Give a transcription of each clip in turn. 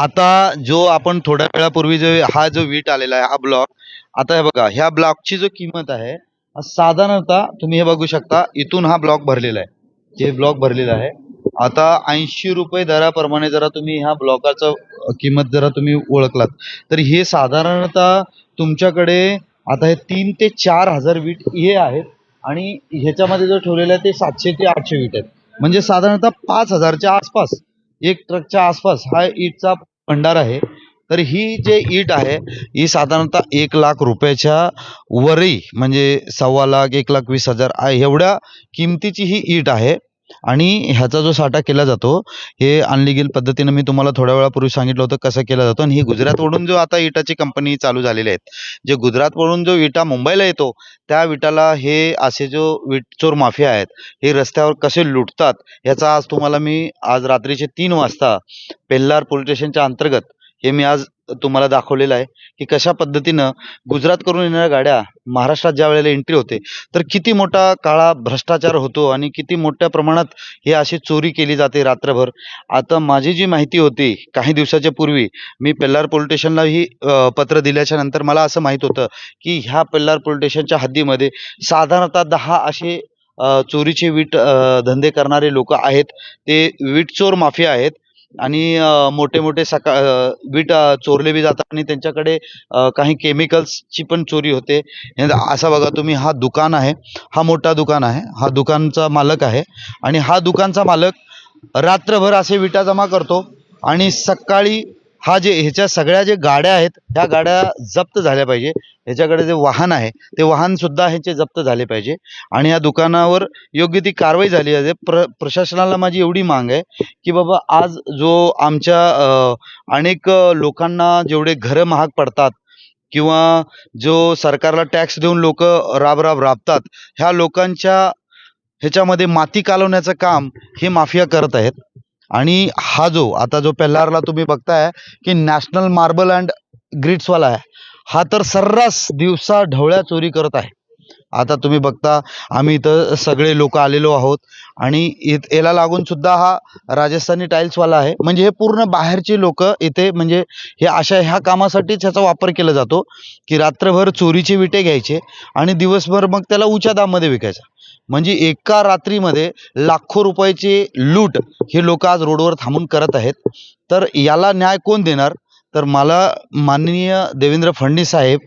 आता जो आपण थोड्या वेळापूर्वी जो हा जो वीट आलेला आहे हा ब्लॉक, आता हे बघा ह्या ब्लॉकची जो किंमत आहे साधारणतः तुम्ही हे बघू शकता, इथून हा ब्लॉक भरलेला आहे, जे ब्लॉक भरलेला आहे आता 80 रुपये दराप्रमाणे जरा तुम्ही ह्या ब्लॉकाचं किंमत जरा तुम्ही ओळखलात तर हे साधारणतः तुमच्याकडे आता हे 3 ते 4 हजार वीट हे आहेत आणि ह्याच्यामध्ये जो ठेवलेला आहे ते 700 ते 800 वीट आहेत, म्हणजे साधारणतः 5,000च्या आसपास, एक ट्रकच्या आसपास हा ईटचा भंडार आहे. तर ही जे ईट आहे ही साधारणतः 1 लाख रुपयाच्या वरही, म्हणजे 1.25 लाख 1,20,000 एवढ्या किमतीची ही ईट आहे. आणि ह्याचा जो साठा केला जातो हे अनलिगल पद्धतीने मी तुम्हाला थोड्या वेळापूर्वी सांगितलं होतं कसं केला जातो. आणि ही गुजरातवरून जो आता इटाची कंपनी चालू झालेली आहेत, जे गुजरातवरून जो विटा मुंबईला येतो त्या विटाला हे असे जो वीटचोर माफिया आहेत हे रस्त्यावर कसे लुटतात याचा आज तुम्हाला मी आज रात्रीचे 3 वाजता पेल्लार पोलीस स्टेशनच्या अंतर्गत हे मी आज तुम्हाला दाखवलेलं आहे की कशा पद्धतीनं गुजरात करून येणाऱ्या गाड्या महाराष्ट्रात ज्या वेळेला एंट्री होते तर किती मोठा काळा भ्रष्टाचार होतो आणि किती मोठ्या प्रमाणात हे अशी चोरी केली जाते रात्रभर. आता माझी जी माहिती होती काही दिवसाच्या पूर्वी मी पेल्लार पोलीस स्टेशनला ही पत्र दिल्याच्या नंतर मला असं माहित होतं की ह्या पेल्लार पोलीस स्टेशनच्या हद्दीमध्ये साधारणतः 10 असे चोरीचे वीट धंदे करणारे लोक आहेत. ते वीट चोर माफिया आहेत आणि मोठे मोठे वीट चोरले बी जातात आणि त्यांच्याकडे काही केमिकल्सची पण चोरी होते. असं बघा तुम्ही, हा दुकान आहे, हा मोठा दुकान आहे, हा दुकानचा मालक आहे आणि हा दुकानचा मालक रात्रभर असे विटा जमा करतो आणि सकाळी हा जे ह्याच्या सगळ्या जे गाड्या आहेत ह्या गाड्या जप्त झाल्या पाहिजे. ह्याच्याकडे जे वाहन आहे ते वाहन सुद्धा ह्याचे जप्त झाले पाहिजे आणि या दुकानावर योग्य ती कारवाई झाली पाहिजे. प्रशासनाला माझी एवढी मांग आहे की बाबा आज जो आमच्या अनेक लोकांना जेवढे घरं महाग पडतात किंवा जो सरकारला टॅक्स देऊन लोक राबतात, ह्या लोकांच्या ह्याच्यामध्ये माती कालवण्याचं काम हे माफिया करत आहेत. आणि हा जो आता जो पेल्लारला तुम्ही बघताय की नॅशनल मार्बल अँड ग्रिड्सवाला आहे, हा तर सर्रास दिवसा ढवळ्या चोरी करत आहे. आता तुम्ही बघता आम्ही इथं सगळे लोक आलेलो आहोत आणि याला लागून सुद्धा हा राजस्थानी टाईल्सवाला आहे, म्हणजे हे पूर्ण बाहेरचे लोक इथे, म्हणजे हे अशा ह्या कामासाठीच ह्याचा वापर केला जातो की रात्रभर चोरीचे विटे घ्यायचे आणि दिवसभर मग त्याला उच्च दाममध्ये विकायचा. म्हणजे एका रात्रीमध्ये लाखो रुपयाची लूट हे लोक आज रोडवर थांबून करत आहेत. तर याला न्याय कोण देणार? तर मला माननीय देवेंद्र फडणवीस साहेब,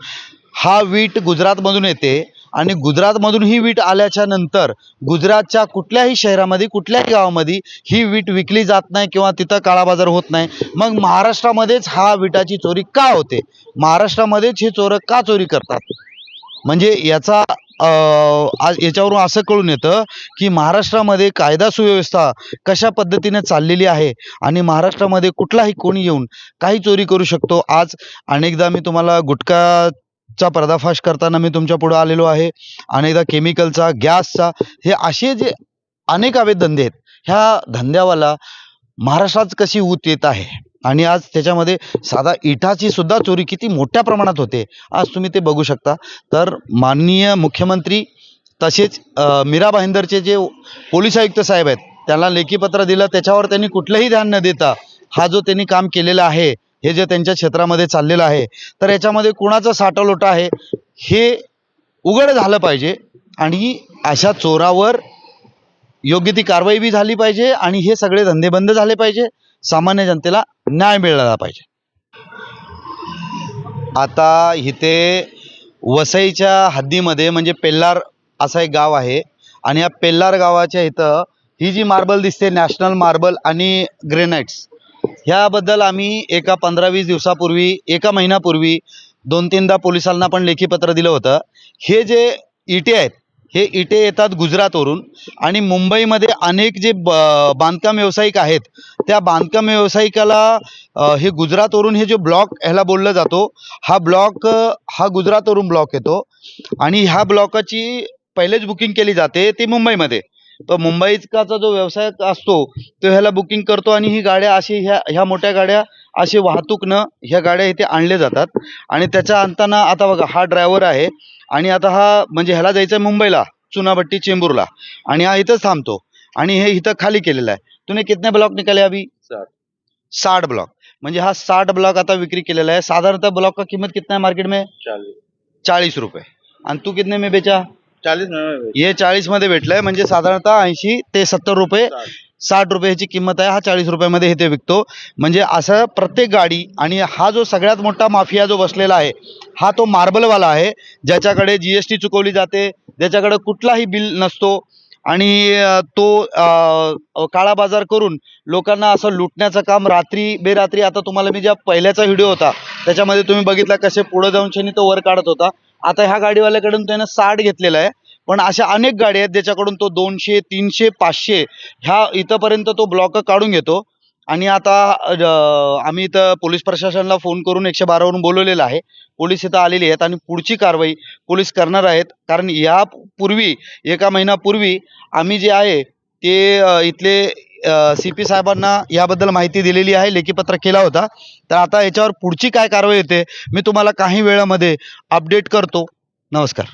हा वीट गुजरातमधून येते आणि गुजरातमधून ही वीट आल्याच्या नंतर गुजरातच्या कुठल्याही शहरामध्ये कुठल्याही गावामध्ये ही वीट विकली जात नाही किंवा तिथं काळा बाजार होत नाही. मग महाराष्ट्रामध्येच हा विटाची चोरी का होते? महाराष्ट्रामध्येच हे चोर का चोरी करतात? म्हणजे याचा आज याच्यावरून असं कळून येतं की महाराष्ट्रामध्ये कायदा सुव्यवस्था कशा पद्धतीने चाललेली आहे आणि महाराष्ट्रामध्ये कुठलाही कोणी येऊन काही चोरी करू शकतो. आज अनेकदा मी तुम्हाला गुटखाचा पर्दाफाश करताना मी तुमच्या पुढे आलेलो आहे, अनेकदा केमिकलचा, गॅसचा, हे असे जे अनेक अवैध धंदे आहेत ह्या धंद्यावाला महाराष्ट्रात कशी ऊत येत आहे आणि आज त्याच्यामध्ये साधा इटाची सुद्धा चोरी किती मोठ्या प्रमाणात होते आज तुम्ही ते बघू शकता. तर माननीय मुख्यमंत्री तसेच मीरा भाईंदरचे जे पोलीस आयुक्त साहेब आहेत त्यांना लेखी पत्र दिलं, त्याच्यावर त्यांनी कुठलंही ध्यान न देता हा जो त्यांनी काम केलेलं आहे, हे जे त्यांच्या क्षेत्रामध्ये चाललेलं आहे, तर याच्यामध्ये कुणाचा साठालोटा आहे हे उघड झालं पाहिजे आणि अशा चोरावर योग्य ती कारवाई बी झाली पाहिजे आणि हे सगळे धंदे बंद झाले पाहिजे, सामान्य जनतेला न्याय मिळाला पाहिजे. आता इथे वसईच्या हद्दीमध्ये म्हणजे पेल्लार असं एक गाव आहे आणि या पेल्लार गावाच्या इथं ही जी मार्बल दिसते नॅशनल मार्बल आणि ग्रेनाइट्स, ह्याबद्दल आम्ही एका 15-20 दिवसापूर्वी, एका महिन्यापूर्वी 2-3दा पोलिसांना पण लेखी पत्र दिलं होतं. हे जे इटे आहेत हे इटे येतात गुजरातवरून आणि मुंबईमध्ये अनेक जे बांधकाम व्यावसायिक आहेत त्या बांधकाम व्यावसायिकाला हे गुजरातवरून हे जो ब्लॉक ह्याला बोललं जातो, हा ब्लॉक हा गुजरातवरून ब्लॉक येतो आणि ह्या ब्लॉकाची पहिलेच बुकिंग केली जाते ती मुंबईमध्ये. तो मुंबईचा जो व्यवसाय असतो तो ह्याला बुकिंग करतो आणि ही गाड्या अशी ह्या मोठ्या गाड्या अशी वाहतूकनं ह्या गाड्या इथे आणल्या जातात आणि त्याच्या अंताना आता बघा हा ड्रायव्हर आहे आणि आता हा म्हणजे ह्याला जायचं आहे मुंबईला, चुनाभट्टी चेंबूरला, आणि हा इथंच थांबतो आणि हे इथं खाली केलेलं आहे. तूने कितने ब्लॉक निकाले अभी? 60 ब्लॉक. म्हणजे हा 60 ब्लॉक आता विक्री केलेला है। साधारणतः ब्लॉक का कीमत कितना है मार्केट में? 40 रुपये। आणि तू कितने में बेचा? 40 में हे 40 मध्ये भेटलंय, म्हणजे साधारणतः 80 ते 70 रुपये 60 रुपयाची किंमत आहे। हा 40 रुपयामध्ये इथे विकतो। म्हणजे असं प्रत्येक गाडी, आणि हा जो सगळ्यात मोठा माफिया जो बसलेला आहे हा तो मार्बलवाला आहे, ज्याच्याकडे जीएसटी चुकवली जाते, ज्याच्याकडे कुठलाही बिल नसतो, आणि तो काळा बाजार करून लोकांना असं लुटण्याचं काम रात्री बेरात्री। आता तुम्हाला मी ज्या पहिल्याचा व्हिडिओ होता त्याच्यामध्ये तुम्ही बघितला कसे पुढे जाऊन शनी तो वर काढत होता। आता ह्या गाडीवाल्याकडून त्यानं 60 घेतलेला आहे, पण अशा अनेक गाड्या आहेत ज्याच्याकडून तो 200 300 500 ह्या इथंपर्यंत तो ब्लॉक काढून घेतो। आणि आता आम्ही इथं पोलीस प्रशासनाला फोन करून 112 वरून बोलवलेलं आहे। पोलीस इथं आलेली आहेत आणि पुढची कारवाई पोलीस करणार आहेत, कारण यापूर्वी 1 महिन्यापूर्वी आम्ही जे आहे ते इथले CP साहेबांना याबद्दल माहिती दिलेली आहे, लेखीपत्र केला होता। तर आता याच्यावर पुढची काय कारवाई होते मी तुम्हाला काही वेळामध्ये अपडेट करतो। नमस्कार।